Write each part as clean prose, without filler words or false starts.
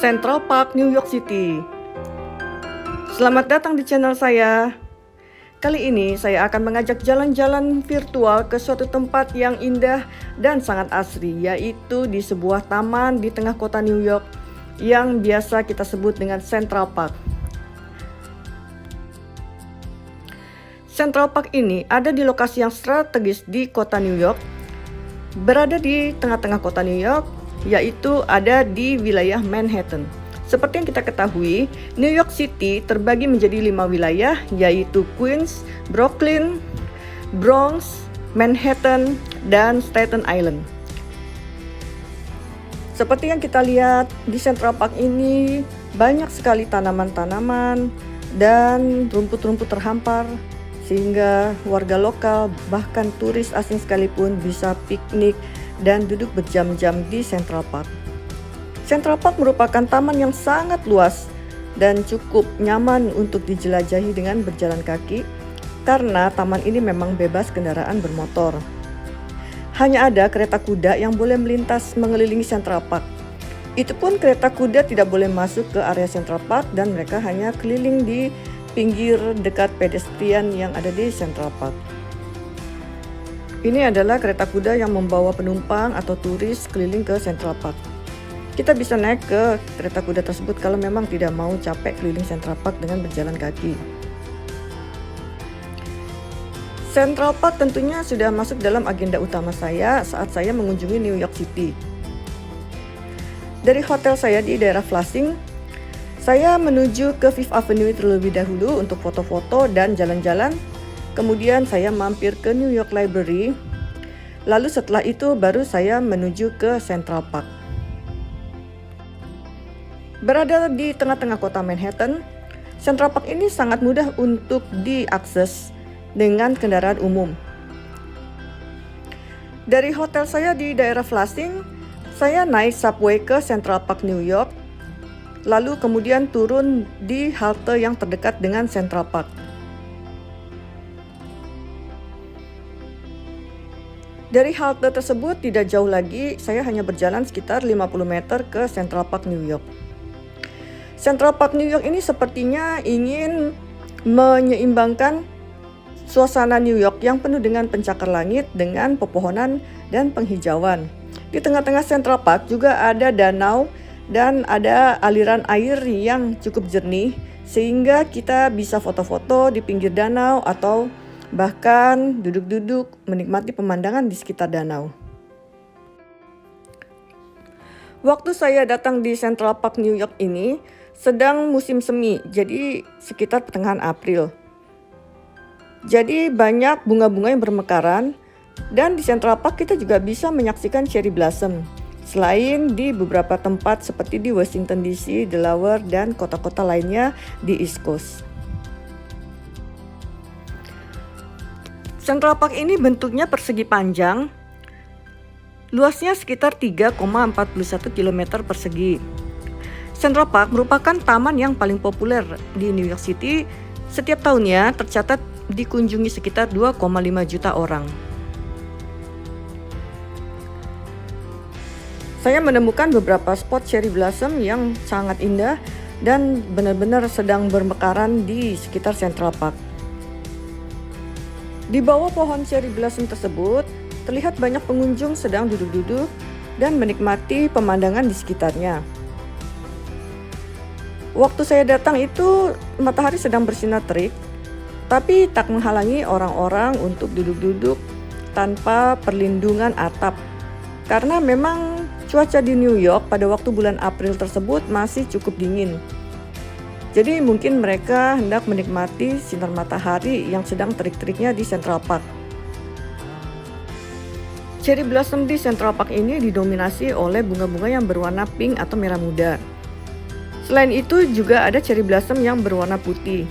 Central Park, New York City. Selamat datang di channel saya. Kali ini saya akan mengajak jalan-jalan virtual ke suatu tempat yang indah dan sangat asri, yaitu di sebuah taman di tengah kota New York yang biasa kita sebut dengan Central Park. Central Park ini ada di lokasi yang strategis di kota New York, berada di tengah-tengah kota New York, yaitu ada di wilayah Manhattan. Seperti yang kita ketahui, New York City terbagi menjadi 5 wilayah, yaitu Queens, Brooklyn, Bronx, Manhattan, dan Staten Island. Seperti yang kita lihat di Central Park ini, banyak sekali tanaman-tanaman dan rumput-rumput terhampar, sehingga warga lokal bahkan turis asing sekalipun bisa piknik dan duduk berjam-jam di Central Park. Central Park merupakan taman yang sangat luas dan cukup nyaman untuk dijelajahi dengan berjalan kaki karena taman ini memang bebas kendaraan bermotor. Hanya ada kereta kuda yang boleh melintas mengelilingi Central Park. Itu pun kereta kuda tidak boleh masuk ke area Central Park dan mereka hanya keliling di pinggir dekat pedestrian yang ada di Central Park. Ini adalah kereta kuda yang membawa penumpang atau turis keliling ke Central Park. Kita bisa naik ke kereta kuda tersebut kalau memang tidak mau capek keliling Central Park dengan berjalan kaki. Central Park tentunya sudah masuk dalam agenda utama saya saat saya mengunjungi New York City. Dari hotel saya di daerah Flushing, saya menuju ke Fifth Avenue terlebih dahulu untuk foto-foto dan jalan-jalan. Kemudian saya mampir ke New York Library. Lalu setelah itu baru saya menuju ke Central Park. Berada di tengah-tengah kota Manhattan, Central Park ini sangat mudah untuk diakses dengan kendaraan umum. Dari hotel saya di daerah Flushing, saya naik subway ke Central Park, New York, lalu kemudian turun di halte yang terdekat dengan Central Park. Dari halte tersebut tidak jauh lagi, saya hanya berjalan sekitar 50 meter ke Central Park, New York. Central Park, New York ini sepertinya ingin menyeimbangkan suasana New York yang penuh dengan pencakar langit dengan pepohonan dan penghijauan. Di tengah-tengah Central Park juga ada danau dan ada aliran air yang cukup jernih sehingga kita bisa foto-foto di pinggir danau atau bahkan duduk-duduk menikmati pemandangan di sekitar danau. Waktu saya datang di Central Park, New York ini sedang musim semi, jadi sekitar pertengahan April. Jadi banyak bunga-bunga yang bermekaran dan di Central Park kita juga bisa menyaksikan cherry blossom. Selain di beberapa tempat seperti di Washington DC, Delaware, dan kota-kota lainnya di East Coast. Central Park ini bentuknya persegi panjang, luasnya sekitar 3,41 km persegi. Central Park merupakan taman yang paling populer di New York City. Setiap tahunnya tercatat dikunjungi sekitar 2,5 juta orang. Saya menemukan beberapa spot cherry blossom yang sangat indah dan benar-benar sedang bermekaran di sekitar Central Park. Di bawah pohon cherry blossom tersebut, terlihat banyak pengunjung sedang duduk-duduk dan menikmati pemandangan di sekitarnya. Waktu saya datang itu matahari sedang bersinar terik, tapi tak menghalangi orang-orang untuk duduk-duduk tanpa perlindungan atap. Karena memang cuaca di New York pada waktu bulan April tersebut masih cukup dingin. Jadi mungkin mereka hendak menikmati sinar matahari yang sedang terik-teriknya di Central Park. Cherry blossom di Central Park ini didominasi oleh bunga-bunga yang berwarna pink atau merah muda. Selain itu juga ada cherry blossom yang berwarna putih.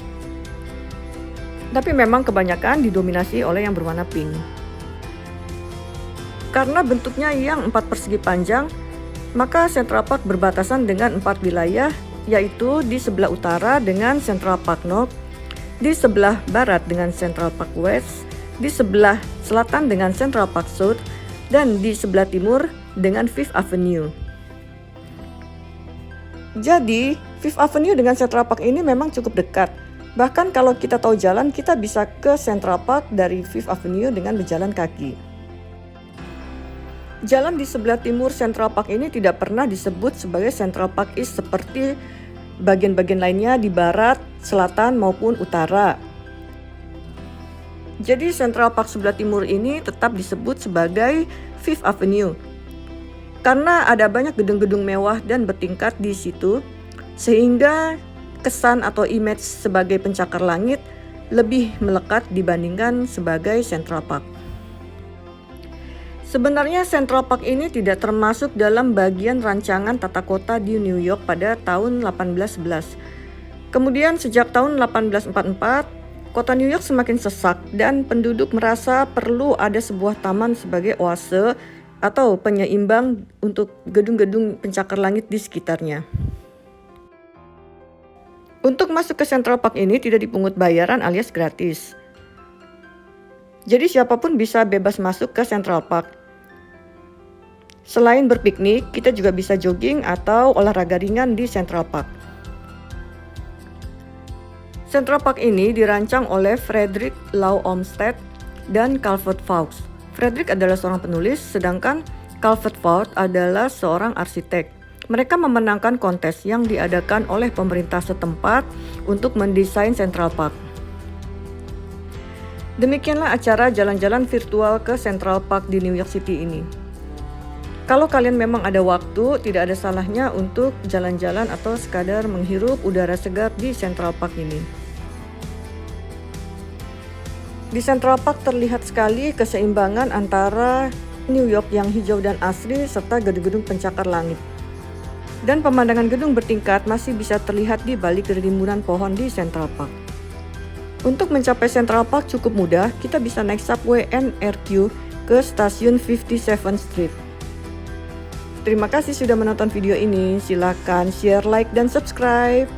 Tapi memang kebanyakan didominasi oleh yang berwarna pink. Karena bentuknya yang 4 persegi panjang, maka Central Park berbatasan dengan 4 wilayah, yaitu di sebelah utara dengan Central Park North, di sebelah barat dengan Central Park West, di sebelah selatan dengan Central Park South, dan di sebelah timur dengan Fifth Avenue. Jadi, Fifth Avenue dengan Central Park ini memang cukup dekat. Bahkan kalau kita tahu jalan, kita bisa ke Central Park dari Fifth Avenue dengan berjalan kaki. Jalan di sebelah timur Central Park ini tidak pernah disebut sebagai Central Park East seperti bagian-bagian lainnya di barat, selatan maupun utara. Jadi Central Park sebelah timur ini tetap disebut sebagai Fifth Avenue. Karena ada banyak gedung-gedung mewah dan bertingkat di situ, sehingga kesan atau image sebagai pencakar langit lebih melekat dibandingkan sebagai Central Park. Sebenarnya Central Park ini tidak termasuk dalam bagian rancangan tata kota di New York pada tahun 1811. Kemudian sejak tahun 1844, kota New York semakin sesak dan penduduk merasa perlu ada sebuah taman sebagai oase atau penyeimbang untuk gedung-gedung pencakar langit di sekitarnya. Untuk masuk ke Central Park ini tidak dipungut bayaran alias gratis. Jadi siapapun bisa bebas masuk ke Central Park. Selain berpiknik, kita juga bisa jogging atau olahraga ringan di Central Park. Central Park ini dirancang oleh Frederick Law Olmsted dan Calvert Vaux. Frederick adalah seorang penulis, sedangkan Calvert Vaux adalah seorang arsitek. Mereka memenangkan kontes yang diadakan oleh pemerintah setempat untuk mendesain Central Park. Demikianlah acara jalan-jalan virtual ke Central Park di New York City ini. Kalau kalian memang ada waktu, tidak ada salahnya untuk jalan-jalan atau sekadar menghirup udara segar di Central Park ini. Di Central Park terlihat sekali keseimbangan antara New York yang hijau dan asri serta gedung-gedung pencakar langit. Dan pemandangan gedung bertingkat masih bisa terlihat di balik rimbunan pohon di Central Park. Untuk mencapai Central Park cukup mudah, kita bisa naik subway NRQ ke stasiun 57th Street. Terima kasih sudah menonton video ini. Silakan share, like, dan subscribe.